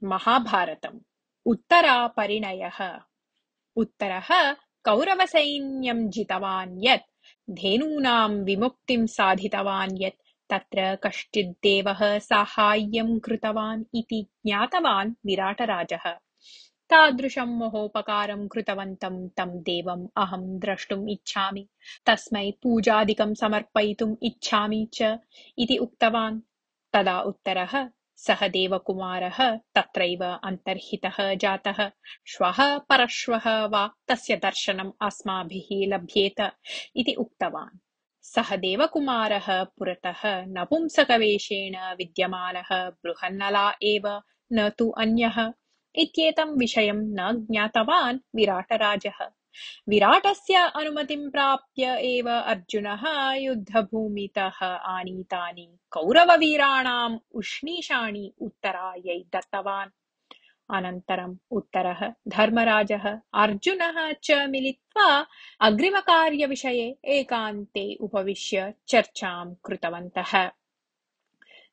महाभारतम् उत्तरापरिणयः। उत्तरः कौरवसैन्यं जितवान् यत् धेनूनां विमुक्तिं साधितवान् यत् तत्र कश्चिद् देवः साहाय्यं कृतवान् इति ज्ञातवान् विराटराजः। तादृशं महोपकारं कृतवन्तं तं देवम् अहं द्रष्टुम् इच्छामि, तस्मै पूजादिकं समर्पयितुम् इच्छामि च इति उक्तवान्। तदा उत्तरः सः देवकुमारः तत्रैव अन्तर्हितः जातः। श्वः परश्वः वा तस्य दर्शनम् अस्माभिः लभ्येत इति उक्तवान्। सः देवकुमारः पुरतः नपुंसकवेषेण विद्यमानः बृहन्नला एव, न तु अन्यः इत्येतं विषयं न ज्ञातवान् विराटराजः। विराटस्य अनुमतिं प्राप्य एव अर्जुनः युद्धभूमितः आनीतानि कौरववीराणाम् उष्णीषाणि उत्तरायै दत्तवान्। अनन्तरम् उत्तरः धर्मराजः अर्जुनः च मिलित्वा अग्रिमकार्यविषये एकान्ते उपविश्य चर्चां कृतवन्तः।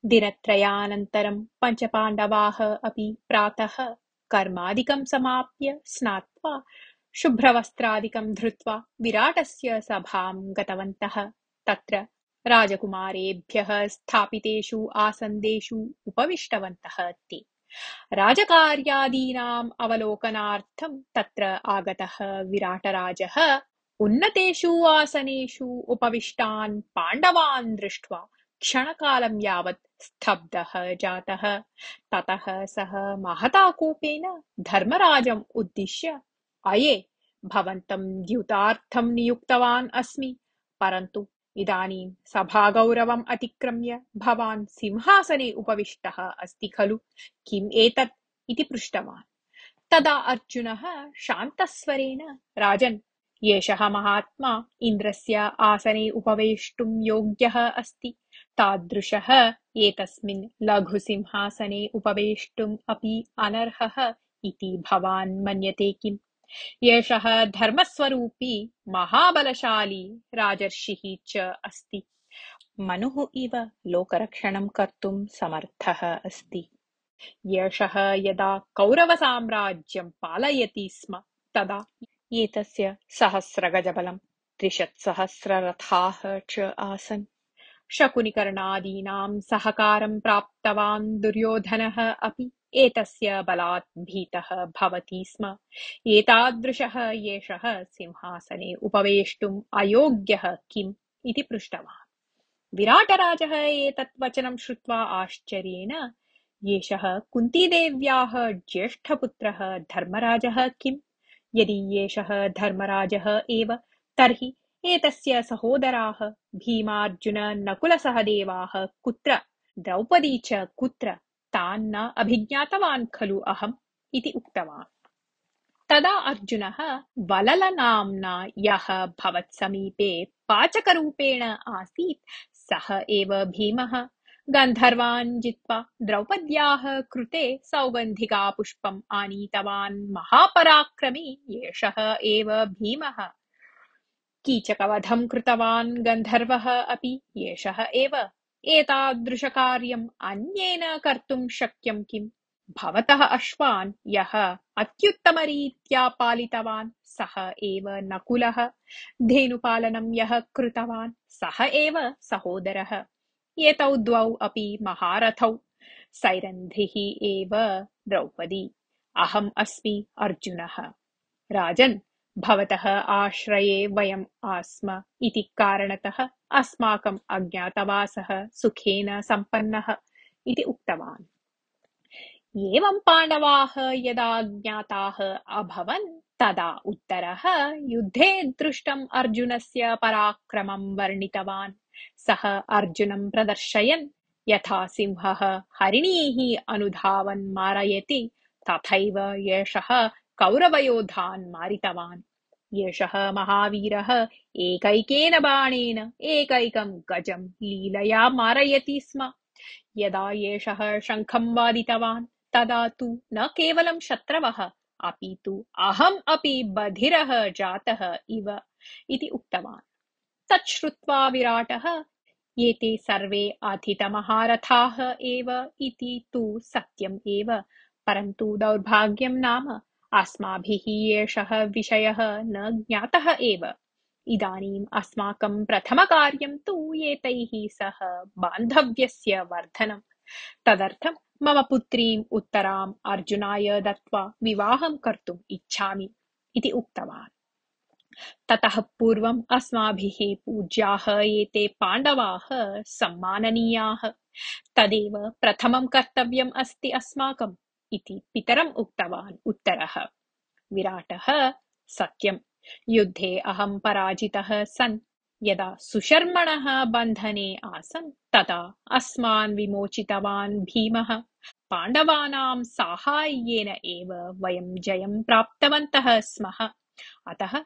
दिनत्रयानन्तरं पञ्चपाण्डवाः अपि प्रातः कर्मादिकं समाप्य स्नात्वा शुभ्रवस्त्रादिकं धृत्वा विराटस्य सभां गतवन्तः। तत्र राजकुमारेभ्यः स्थापितेषु आसन्देषु उपविष्टवन्तः ते। राजकार्यादीनाम् अवलोकनार्थं तत्र आगतः विराटराजः उन्नतेषु आसनेषु उपविष्टान् पाण्डवान् दृष्ट्वा क्षणकालं यावत् स्तब्धः जातः। ततः सः महता कोपेन धर्मराजम् उद्दिश्य अये, भवन्तं द्यूतार्थं नियुक्तवान् अस्मि, परन्तु इदानीं सभागौरवम् अतिक्रम्य भवान् सिंहासने उपविष्टः अस्ति खलु, किम् एतत् इति पृष्टवान्। तदा अर्जुनः शान्तस्वरेण राजन्, एषः महात्मा इन्द्रस्य आसने उपवेष्टुं योग्यः अस्ति, तादृशः एतस्मिन् लघुसिंहासने उपवेष्टुम् अपि अनर्हः इति भवान् मन्यते किम्? एषः धर्मस्वरूपी महाबलशाली राजर्षिः च अस्ति, मनुः इव लोकरक्षणं कर्तुं समर्थः अस्ति। एषः यदा कौरवसाम्राज्यं पालयति स्म तदा एतस्य सहस्रगजबलं 300,000 च आसन्। शकुनिकर्णादीनां सहकारं प्राप्तवान् दुर्योधनः अपि एतस्य बलात् भीतः भवति स्म। एतादृशः एषः सिंहासने उपवेष्टुम् अयोग्यः किम् इति पृष्टवान्। विराटराजः एतत् वचनं श्रुत्वा आश्चर्येण, एषः कुन्तीदेव्याः ज्येष्ठपुत्रः धर्मराजः किम्? यदि एषः धर्मराजः एव, तर्हि एतस्य सहोदराः भीमार्जुन नकुलसहदेवाः कुत्र? द्रौपदी च कुत्र? तान् न अभिज्ञातवान् खलु अहम् इति उक्तवान्। तदा अर्जुनः वललनाम्ना यः भवत्समीपे पाचकरूपेण आसीत् सः एव भीमः, गन्धर्वान् जित्वा द्रौपद्याः कृते सौगन्धिकापुष्पम् आनीतवान् महापराक्रमी एषः एव भीमः। कीचकवधं कृतवान् गन्धर्वः अपि एषः एव। एतादृशकार्यम् अन्येन कर्तुं शक्यं किम्? भवतः अश्वान् यः अत्युत्तमरीत्या पालितवान् सः एव नकुलः, धेनुपालनं यः कृतवान् सः एव सहोदरः। एतौ द्वौ अपि महारथौ, सैरन्ध्रिः एव द्रौपदी, अहम् अस्मि अर्जुनः। राजन्, भवतः आश्रये वयम् आस्म इति कारणतः अस्माकम् अज्ञातवासः सुखेन सम्पन्नः इति उक्तवान्। एवं पाण्डवाः यदा ज्ञाताः अभवन् तदा उत्तरः युद्धे दृष्टम् अर्जुनस्य पराक्रमं वर्णितवान्। सः अर्जुनं प्रदर्शयन् यथा सिंहः हरिणीः अनुधावन् मारयति तथैव एषः कौरवयोधान् मारितवान्। एषः महावीरः एकैकेन बाणेन एकैकं गजं लीलया मारयति स्म। यदा एषः शङ्खं वादितवान् तदा तु न केवलं शत्रवः अपि तु अहम् अपि बधिरः जातः इव इति उक्तवान्। तत् श्रुत्वा विराटः एते सर्वे अथितमहारथाः एव इति तु सत्यम् एव, परन्तु दौर्भाग्यं नाम अस्माभिः एषः विषयः न ज्ञातः एव। इदानीम् अस्माकं प्रथमकार्यं तु एतैः सह बान्धव्यस्य वर्धनम्। तदर्थं मम पुत्रीम् उत्तराम् अर्जुनाय दत्त्वा विवाहं कर्तुम् इच्छामि इति उक्तवान्। ततः पूर्वम् अस्माभिः पूज्याः एते पाण्डवाः सम्माननीयाः, तदेव प्रथमं कर्तव्यम् अस्ति अस्माकम् इति पितरम् उक्तवान् उत्तरः। विराटः सत्यम्, युद्धे अहं पराजितः सन् यदा सुशर्मणः बन्धने आसन् तदा अस्मान् विमोचितवान् भीमः। पाण्डवानां साहाय्येन एव वयं जयं प्राप्तवन्तः स्मः। अतः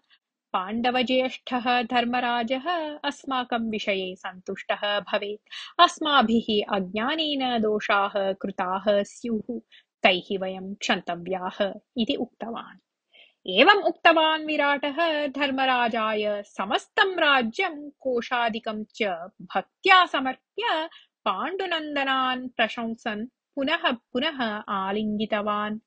पाण्डवज्येष्ठः धर्मराजः अस्माकं विषये सन्तुष्टः भवेत्। अस्माभिः अज्ञानेन दोषाः कृताः स्युः, तैः वयं क्षन्तव्याः इति उक्तवान्। एवम् उक्तवान् विराटः धर्मराजाय समस्तं राज्यं कोशादिकं च भक्त्या समर्प्य पाण्डुनन्दनान् प्रशंसन् पुनः पुनः आलिङ्गितवान्।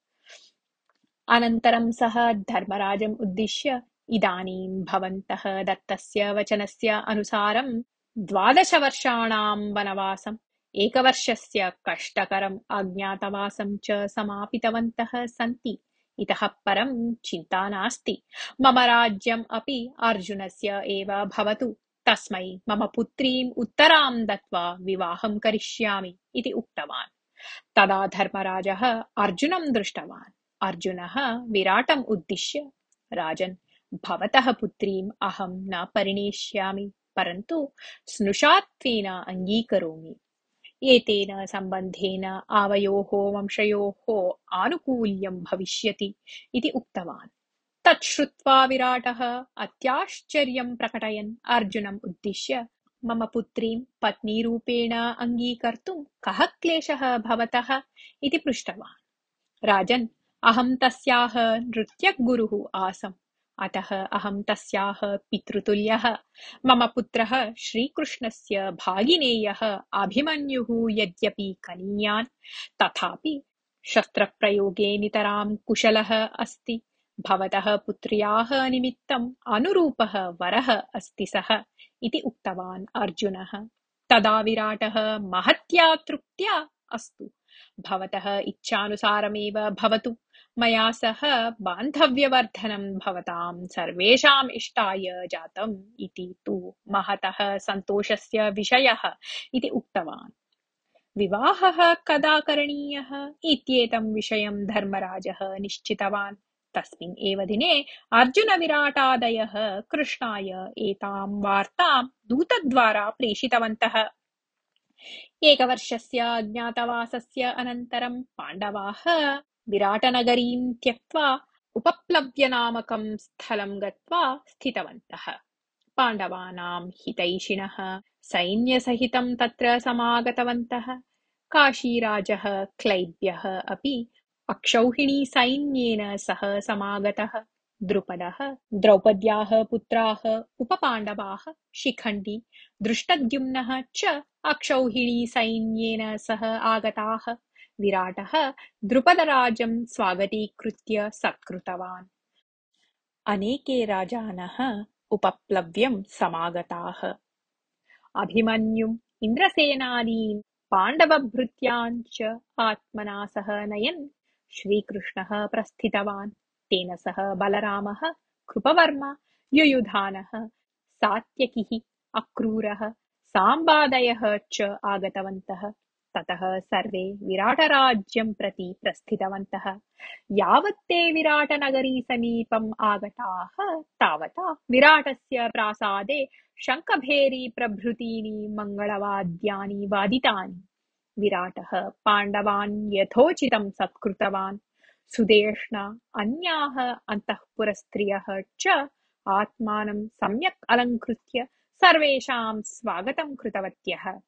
अनन्तरं सः धर्मराजम् उद्दिश्य, इदानीं भवन्तः दत्तस्य वचनस्य अनुसारं 12 वर्षाणां वनवासम्, 1 वर्षस्य कष्टकरम् अज्ञातवासं च समापितवन्तः सन्ति। इतः परं चिन्ता नास्ति। मम राज्यम् अपि अर्जुनस्य एव भवतु। तस्मै मम पुत्रीम् उत्तरां दत्त्वा विवाहं करिष्यामि इति उक्तवान्। तदा धर्मराजः अर्जुनं दृष्टवान्। अर्जुनः विराटम् उद्दिश्य, राजन्, भवतः पुत्रीम् अहं न परिणेष्यामि, परन्तु स्नुषात्वेन अङ्गीकरोमि। एतेन सम्बन्धेन आवयोः वंशयोः आनुकूल्यं भविष्यति इति उक्तवान्। तत् श्रुत्वा विराटः अत्याश्चर्यं प्रकटयन् अर्जुनम् उद्दिश्य, मम पुत्रीं पत्नीरूपेण अङ्गीकर्तुं कः क्लेशः भवतः इति पृष्टवान्। राजन्, अहं तस्याः नृत्यगुरुः आसम्, अतः अहं तस्याः पितृतुल्यः। मम पुत्रः श्रीकृष्णस्य भागिनेयः अभिमन्युः यद्यपि कनीयान्, तथापि शस्त्रप्रयोगे नितरां कुशलः अस्ति। भवतः पुत्र्याः निमित्तम् अनुरूपः वरः अस्ति सः इति उक्तवान् अर्जुनः। तदा विराटः महत्या तृप्त्या, अस्तु, भवतः इच्छानुसारमेव भवतु, मया सह बान्धव्यवर्धनं भवतां सर्वेषाम् इष्टाय जातम् इति तु महतः सन्तोषस्य विषयः इति उक्तवान्। विवाहः कदा करणीयः इत्येतं विषयं धर्मराजः निश्चितवान्। तस्मिन् एव दिने अर्जुनविराटादयः कृष्णाय एतां वार्तां दूतद्वारा प्रेषितवन्तः। 1 वर्षस्य अज्ञातवासस्य अनन्तरं पाण्डवाः विराटनगरीं त्यक्त्वा उपप्लव्यनामकं स्थलं गत्वा स्थितवन्तः। पाण्डवानां हितैषिणः सैन्यसहितं तत्र समागतवन्तः। काशीराजः क्लैब्यः अपि अक्षौहिणीसैन्येन सह समागतः। द्रुपदः, द्रौपद्याः पुत्राः उपपाण्डवाः, शिखण्डी, दृष्टद्युम्नः च अक्षौहिणीसैन्येन सह आगताः। विराटः द्रुपदराजं स्वागतीकृत्य सत्कृतवान्। अनेके राजानः उपप्लव्यं समागताः। अभिमन्युम्, इन्द्रसेनानीन्, पाण्डवभृत्यान् च आत्मना सह नयन् श्रीकृष्णः प्रस्थितवान्। तेन सह बलरामः, कृपवर्मा, युयुधानः, सात्यकिः, अक्रूरः, साम्बादयः च आगतवन्तः। ततः सर्वे विराटराज्यं प्रति प्रस्थितवन्तः। यावत् ते विराटनगरीसमीपम् आगताः तावता विराटस्य प्रासादे शङ्खभेरी प्रभृतीनि मङ्गलवाद्यानि वादितानि। विराटः पाण्डवान् यथोचितं सत्कृतवान्। सुदेष्णा अन्याः अन्तःपुरस्त्रियः च आत्मानं सम्यक् अलङ्कृत्य सर्वेषां स्वागतं कृतवत्यः।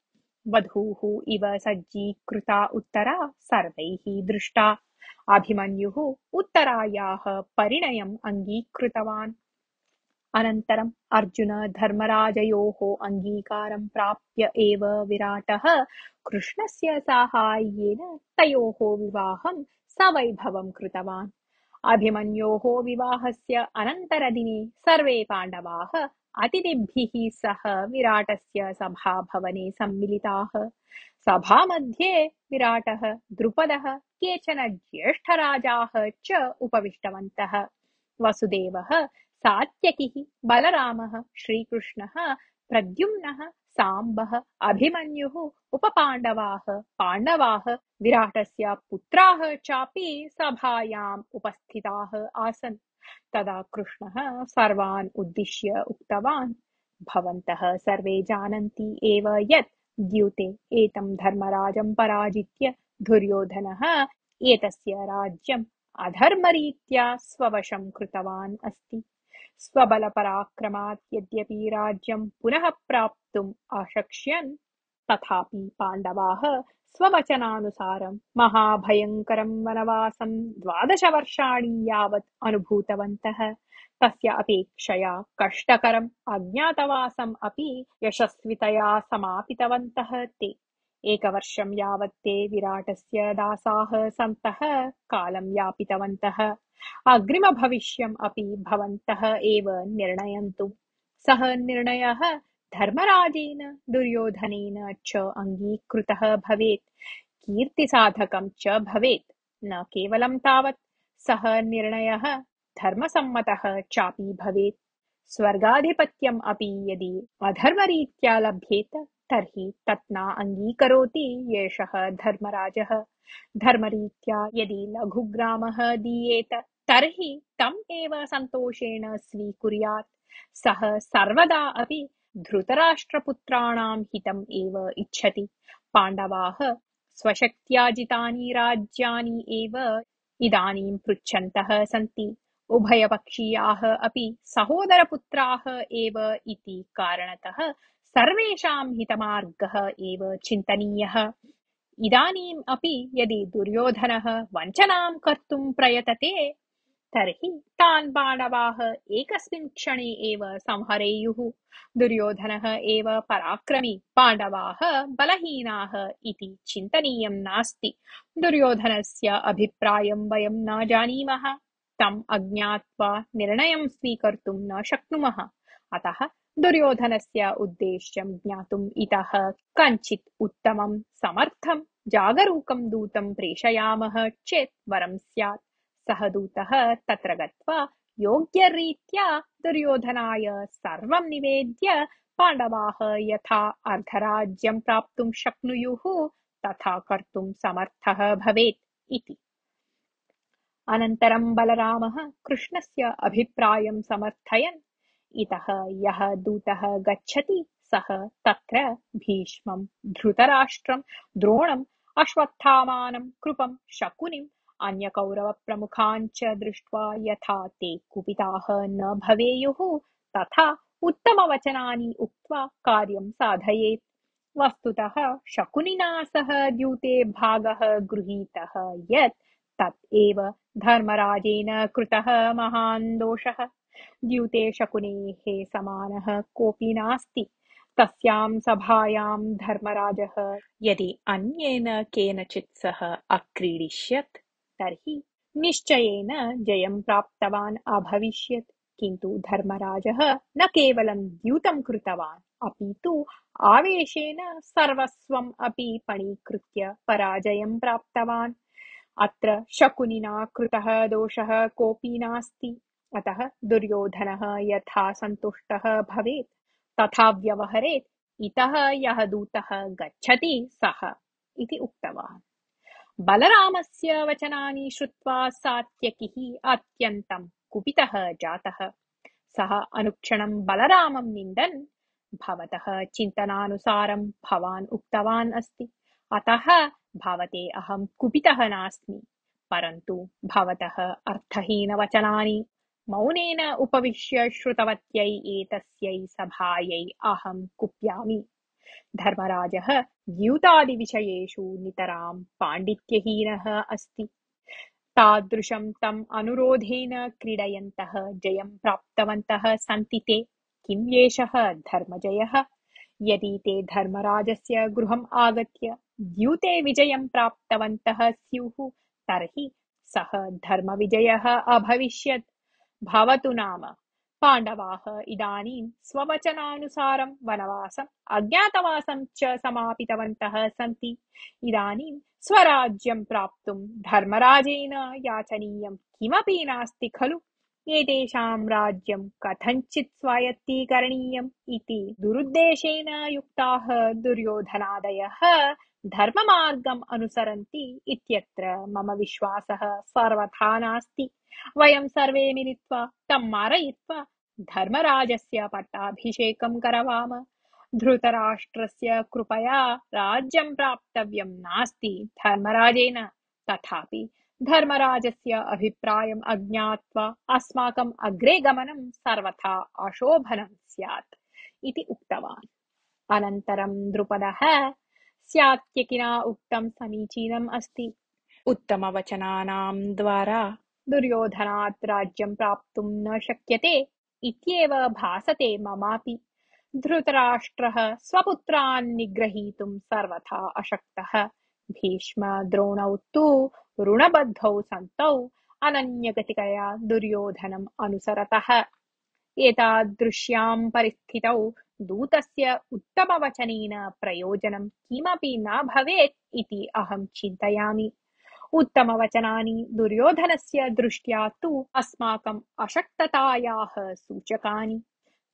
वधूः इव सज्जीकृता उत्तरा सर्वैः दृष्टा। अभिमन्युः उत्तरायाः परिणयम् अङ्गीकृतवान्। अनन्तरम् अर्जुन धर्मराजयोः अङ्गीकारं प्राप्य एव विराटः कृष्णस्य साहाय्येन तयोः विवाहं सवैभवं कृतवान्। अभिमन्योः विवाहस्य अनन्तरदिने सर्वे पाण्डवाः अतिथिभिः सह विराटस्य सभाभवने सम्मिलिताः। सभामध्ये विराटः, द्रुपदः, केचन ज्येष्ठराजाः च उपविष्टवन्तः। वसुदेवः, सात्यकिः, बलरामः, श्रीकृष्णः, प्रद्युम्नः, साम्बः, अभिमन्युः, उपपाण्डवाः, पाण्डवाः, विराटस्य पुत्राः चापि सभायाम् उपस्थिताः आसन्। तदा कृष्णः सर्वान् उद्दिश्य उक्तवान्, भवन्तः सर्वे जानन्ति एव यत् द्यूते एतं धर्मराजं पराजित्य दुर्योधनः एतस्य राज्यम् अधर्मरीत्या स्ववशं कृतवान् अस्ति। स्वबलपराक्रमात् यद्यपि राज्यं पुनः प्राप्तुम् अशक्ष्यन्, तथापि पाण्डवाः स्ववचनानुसारं महाभयङ्करं वनवासं 12 वर्षाणि यावत् अनुभूतवन्तः। तस्य अपेक्षया कष्टकरम् अज्ञातवासम् अपि यशस्वितया समापितवन्तः ते। 1 वर्षं यावत् ते विराटस्य दासाः सन्तः कालं यापितवन्तः। अग्रिमभविष्यम् अपि भवन्तः एव निर्णयन्तु। सः निर्णयः धर्मराजेन दुर्योधनेन च अङ्गीकृतः भवेत्, कीर्तिसाधकं च भवेत्। न केवलं तावत्, सः निर्णयः धर्मसम्मतः चापि भवेत्। स्वर्गाधिपत्यम् अपि यदि अधर्मरीत्या लभ्येत तर्हि तत् न अङ्गीकरोति एषः धर्मराजः। धर्मरीत्या यदि लघुग्रामः दीयेत तर्हि तम् एव सन्तोषेण स्वीकुर्यात्। सः सर्वदा अपि धृतराष्ट्रपुत्राणां हितम् एव इच्छति। पाण्डवाः स्वशक्त्या जितानि राज्यानि एव इदानीं पृच्छन्तः सन्ति। उभयपक्षीयाः अपि सहोदरपुत्राः एव इति कारणतः सर्वेषां हितमार्गः एव चिन्तनीयः। इदानीम् अपि यदि दुर्योधनः वञ्चनां कर्तुं प्रयतते तर्हि तान् पाण्डवाः एकस्मिन् क्षणे एव संहरेयुः। दुर्योधनः एव पराक्रमी, पाण्डवाः बलहीनाः इति चिन्तनीयं नास्ति। दुर्योधनस्य अभिप्रायं वयं न जानीमः, तम् अज्ञात्वा निर्णयं स्वीकर्तुं न शक्नुमः। अतः दुर्योधनस्य उद्देश्यं ज्ञातुम् इतः कञ्चित् उत्तमं, समर्थं, जागरूकं दूतं प्रेषयामः चेत् वरं स्यात्। सः दूतः तत्र गत्वा योग्यरीत्या दुर्योधनाय सर्वं निवेद्य पाण्डवाः यथा अर्धराज्यं प्राप्तुं शक्नुयुः तथा कर्तुं समर्थः भवेत् इति। अनन्तरं बलरामः कृष्णस्य अभिप्रायं समर्थयन्, इतः यः दूतः गच्छति सः तत्र भीष्मं, धृतराष्ट्रं, द्रोणम्, अश्वत्थामानं, कृपं, शकुनिम्, अन्यकौरवप्रमुखान् च दृष्ट्वा यथा ते कुपिताः न भवेयुः तथा उत्तमवचनानि उक्त्वा कार्यं साधयेत्। वस्तुतः शकुनिना सह द्यूते भागः गृहीतः यत् तत् एव धर्मराजेन कृतः महान् दोषः। द्यूते शकुनेः समानः कोऽपि नास्ति। तस्यां सभायां धर्मराजः यदि अन्येन केनचित् सह अक्रीडिष्यत् तर्हि निश्चयेन जयं प्राप्तवान् अभविष्यत्। किन्तु धर्मराजः न केवलं द्यूतं कृतवान्, अपि तु आवेशेन सर्वस्वम् अपि पणीकृत्य पराजयं प्राप्तवान्। अत्र शकुनिना कृतः दोषः कोऽपि नास्ति। अतः दुर्योधनः यथा सन्तुष्टः भवेत् तथा व्यवहरेत्। इतः यः दूतः गच्छति सः इति उक्तवान्। बलरामस्य वचनानि श्रुत्वा सात्यकिः अत्यन्तं कुपितः जातः। सः अनुक्षणं बलरामं निन्दन्, भवतः चिन्तनानुसारं भवान् उक्तवान् अस्ति, अतः भवते अहं कुपितः नास्मि, परन्तु भवतः अर्थहीनवचनानि मौनेन उपविश्य श्रुतवत्यै एतस्यै सभायै अहं कुप्यामि। धर्मराजः द्यूतादिविषयेषु नितरां पाण्डित्यहीनः अस्ति। तादृशं तम् अनुरोधेन क्रीडयन्तः जयं प्राप्तवन्तः सन्ति ते किं एषः धर्मजयः? यदि ते धर्मराजस्य गृहम् आगत्य द्यूते विजयं प्राप्तवन्तः स्युः तर्हि सः धर्मविजयः अभविष्यत्। भवतु नाम पाण्डवाः इदानीं स्ववचनानुसारं वनवासम् अज्ञातवासं च समापितवन्तः सन्ति। इदानीं स्वराज्यं प्राप्तुं धर्मराजेन याचनीयं किमपि नास्ति खलु। एतेषां राज्यं कथञ्चित् स्वायत्तीकरणीयम् इति दुरुद्देशेन युक्ताः दुर्योधनादयः धर्ममार्गम् अनुसरन्ति इत्यत्र मम विश्वासः सर्वथा नास्ति। वयं सर्वे मिलित्वा तं मारयित्वा धर्मराजस्य पट्टाभिषेकं करवाम। धृतराष्ट्रस्य कृपया राज्यं प्राप्तव्यं नास्ति धर्मराजेन। तथापि धर्मराजस्य अभिप्रायम् अज्ञात्वा अस्माकम् अग्रे गमनं सर्वथा अशोभनं स्यात् इति उक्तवान्। अनन्तरं द्रुपदः स्यात्यकिना उक्तं समीचीनम् अस्ति। उत्तमवचनानां द्वारा दुर्योधनात् राज्यं प्राप्तुं न शक्यते इत्येव भासते ममापि। धृतराष्ट्रः स्वपुत्रान् निग्रहीतुं सर्वथा अशक्तः। भीष्मद्रोणौ तु ऋणबद्धौ सन्तौ अनन्यगतिकया दुर्योधनम् अनुसरतः। एतादृश्यां परिस्थितौ दूतस्य उत्तमवचनेन प्रयोजनं किमपि न भवेत् इति अहं चिन्तयामि। उत्तमवचनानि दुर्योधनस्य दृष्ट्या तु अस्माकम् अशक्ततायाः सूचकानि।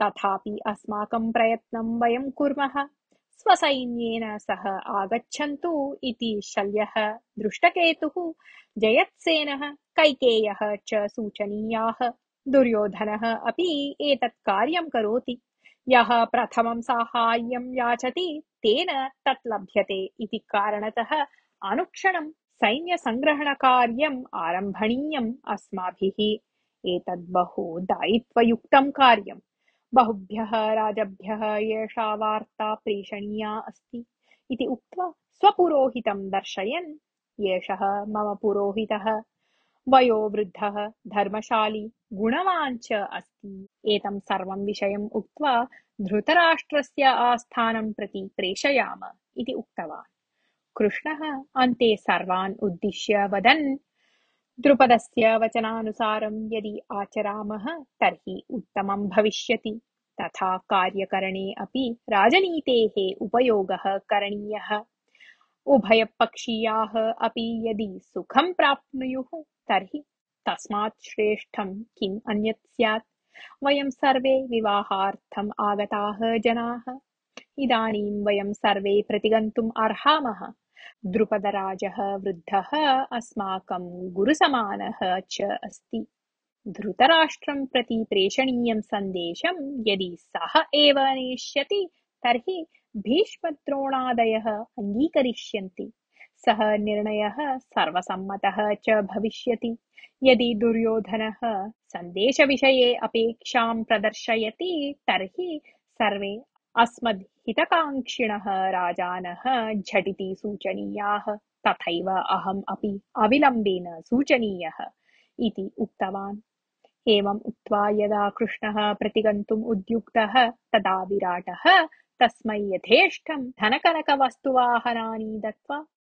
तथापि अस्माकं प्रयत्नं वयं कुर्मः। स्वसैन्येन सह आगच्छन्तु इति शल्यः, दृष्टकेतुः, जयत्सेनः, कैकेयः च सूचनीयाः। दुर्योधनः अपि एतत् कार्यं करोति। यः प्रथमं साहाय्यं याचति तेन तत् लभ्यते इति कारणतः अनुक्षणं सैन्यसङ्ग्रहणकार्यम् आरम्भणीयम् अस्माभिः। एतद् बहु दायित्वयुक्तं कार्यम्। बहुभ्यः राजभ्यः एषा वार्ता प्रेषणीया अस्ति इति उक्त्वा स्वपुरोहितं दर्शयन्, एषः मम पुरोहितः, वयोवृद्धः, धर्मशाली, गुणवान् च अस्ति। एतं सर्वं विषयम् उक्त्वा धृतराष्ट्रस्य आस्थानं प्रति प्रेषयाम इति उक्तवान्। कृष्णः अन्ते सर्वान् उद्दिश्य वदन्, द्रुपदस्य वचनानुसारं यदि आचरामः तर्हि उत्तमं भविष्यति। तथा कार्यकरणे अपि राजनीतेः उपयोगः करणीयः। उभयपक्षीयाः अपि यदि सुखं प्राप्नुयुः तर्हि तस्मात् श्रेष्ठं किम् अन्यत् स्यात्। वयं सर्वे विवाहार्थम् आगताः जनाः। इदानीं वयं सर्वे प्रतिगन्तुम् अर्हामः। द्रुपदराजः वृद्धः अस्माकं गुरुसमानः च अस्ति। धृतराष्ट्रं प्रति प्रेषणीयं सन्देशं यदि सः एव नेष्यति तर्हि भीष्मद्रोणादयः अङ्गीकरिष्यन्ति। सः निर्णयः सर्वसम्मतः च भविष्यति। यदि दुर्योधनः सन्देशविषये अपेक्षां प्रदर्शयति तर्हि सर्वे अस्मद्हितकाङ्क्षिणः राजानः झटिति सूचनीयाः। तथैव अहम् अपि अविलम्बेन सूचनीयः इति उक्तवान्। एवम् उक्त्वा यदा कृष्णः प्रतिगन्तुम् उद्युक्तः तदा विराटः तस्मै यथेष्टं धनकनकवस्तुवाहनानि दत्त्वा